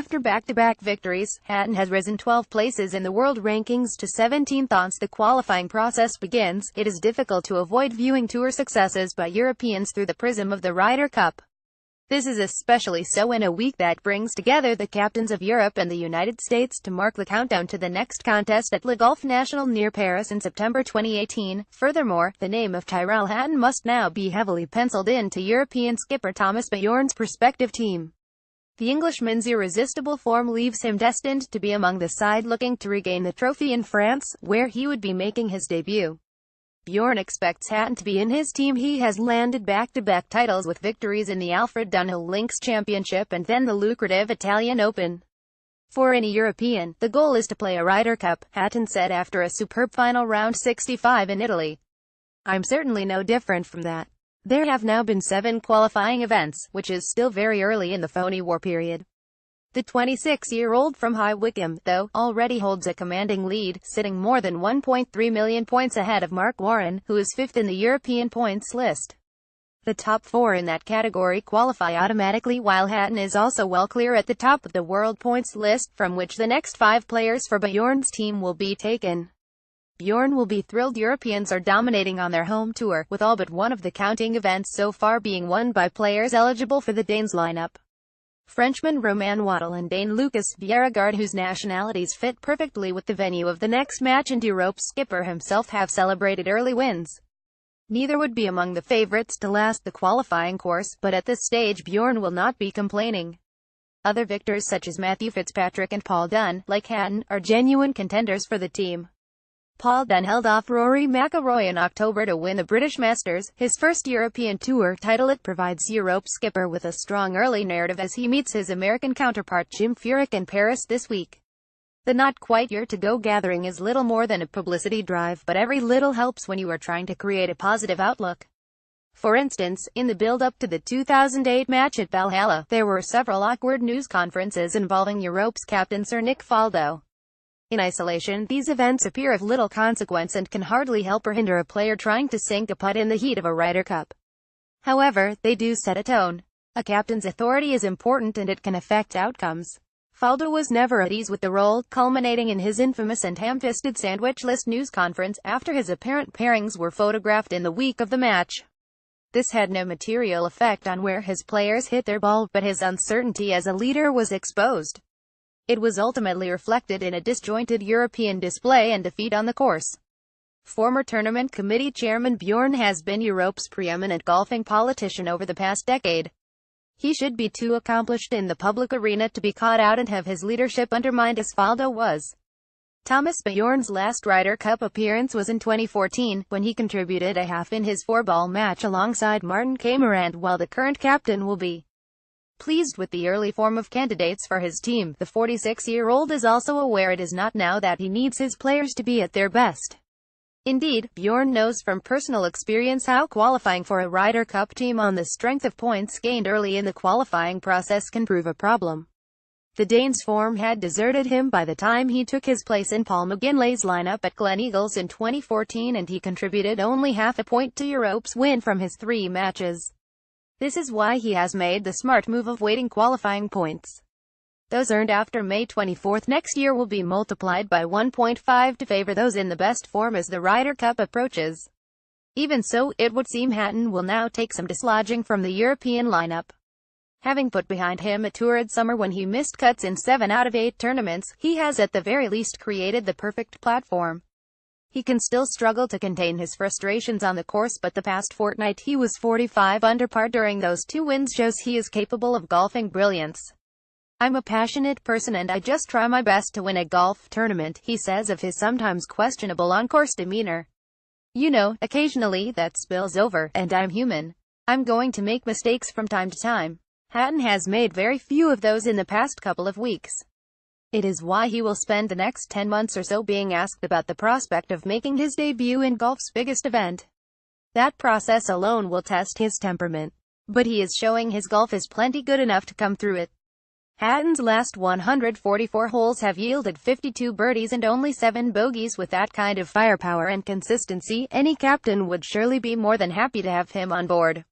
After back-to-back victories, Hatton has risen 12 places in the world rankings to 17th. Once the qualifying process begins, it is difficult to avoid viewing tour successes by Europeans through the prism of the Ryder Cup. This is especially so in a week that brings together the captains of Europe and the United States to mark the countdown to the next contest at Le Golf National near Paris in September 2018. Furthermore, the name of Tyrrell Hatton must now be heavily penciled in to European skipper Thomas Bjorn's prospective team. The Englishman's irresistible form leaves him destined to be among the side looking to regain the trophy in France, where he would be making his debut. Bjorn expects Hatton to be in his team. He has landed back-to-back titles with victories in the Alfred Dunhill Links Championship and then the lucrative Italian Open. For any European, the goal is to play a Ryder Cup, Hatton said after a superb final round 65 in Italy. "I'm certainly no different from that. There have now been 7 qualifying events, which is still very early in the phony war period." The 26-year-old from High Wycombe, though, already holds a commanding lead, sitting more than 1.3 million points ahead of Mark Warren, who is 5th in the European points list. The top 4 in that category qualify automatically, while Hatton is also well clear at the top of the world points list, from which the next 5 players for Bjorn's team will be taken. Bjorn will be thrilled. Europeans are dominating on their home tour, with all but one of the counting events so far being won by players eligible for the Danes lineup. Frenchmen Romain Waddle and Dane Lucas Bjerregaard, whose nationalities fit perfectly with the venue of the next match, and Europe's skipper himself have celebrated early wins. Neither would be among the favourites to last the qualifying course, but at this stage Bjorn will not be complaining. Other victors such as Matthew Fitzpatrick and Paul Dunne, like Hatton, are genuine contenders for the team. Paul Dunne held off Rory McIlroy in October to win the British Masters, his first European Tour title. It provides Europe's skipper with a strong early narrative as he meets his American counterpart Jim Furyk in Paris this week. The not-quite-year-to-go gathering is little more than a publicity drive, but every little helps when you are trying to create a positive outlook. For instance, in the build-up to the 2008 match at Valhalla, there were several awkward news conferences involving Europe's captain Sir Nick Faldo. In isolation, these events appear of little consequence and can hardly help or hinder a player trying to sink a putt in the heat of a Ryder Cup. However, they do set a tone. A captain's authority is important and it can affect outcomes. Faldo was never at ease with the role, culminating in his infamous and ham-fisted sandwich list news conference after his apparent pairings were photographed in the week of the match. This had no material effect on where his players hit their ball, but his uncertainty as a leader was exposed. It was ultimately reflected in a disjointed European display and defeat on the course. Former tournament committee chairman Bjorn has been Europe's preeminent golfing politician over the past decade. He should be too accomplished in the public arena to be caught out and have his leadership undermined as Faldo was. Thomas Bjorn's last Ryder Cup appearance was in 2014, when he contributed a half in his 4-ball match alongside Martin Camerand. While the current captain will be pleased with the early form of candidates for his team, the 46-year-old is also aware it is not now that he needs his players to be at their best. Indeed, Bjorn knows from personal experience how qualifying for a Ryder Cup team on the strength of points gained early in the qualifying process can prove a problem. The Dane's form had deserted him by the time he took his place in Paul McGinley's lineup at Gleneagles in 2014, and he contributed only half a point to Europe's win from his 3 matches. This is why he has made the smart move of waiting qualifying points. Those earned after May 24 next year will be multiplied by 1.5 to favor those in the best form as the Ryder Cup approaches. Even so, it would seem Hatton will now take some dislodging from the European lineup. Having put behind him a torrid summer when he missed cuts in 7 out of 8 tournaments, he has at the very least created the perfect platform. He can still struggle to contain his frustrations on the course, but the past fortnight he was 45 under par during those 2 wins shows he is capable of golfing brilliance. "I'm a passionate person and I just try my best to win a golf tournament," he says of his sometimes questionable on-course demeanor. "You know, occasionally that spills over, and I'm human. I'm going to make mistakes from time to time." Hatton has made very few of those in the past couple of weeks. It is why he will spend the next 10 months or so being asked about the prospect of making his debut in golf's biggest event. That process alone will test his temperament. But he is showing his golf is plenty good enough to come through it. Hatton's last 144 holes have yielded 52 birdies and only 7 bogeys. With that kind of firepower and consistency, any captain would surely be more than happy to have him on board.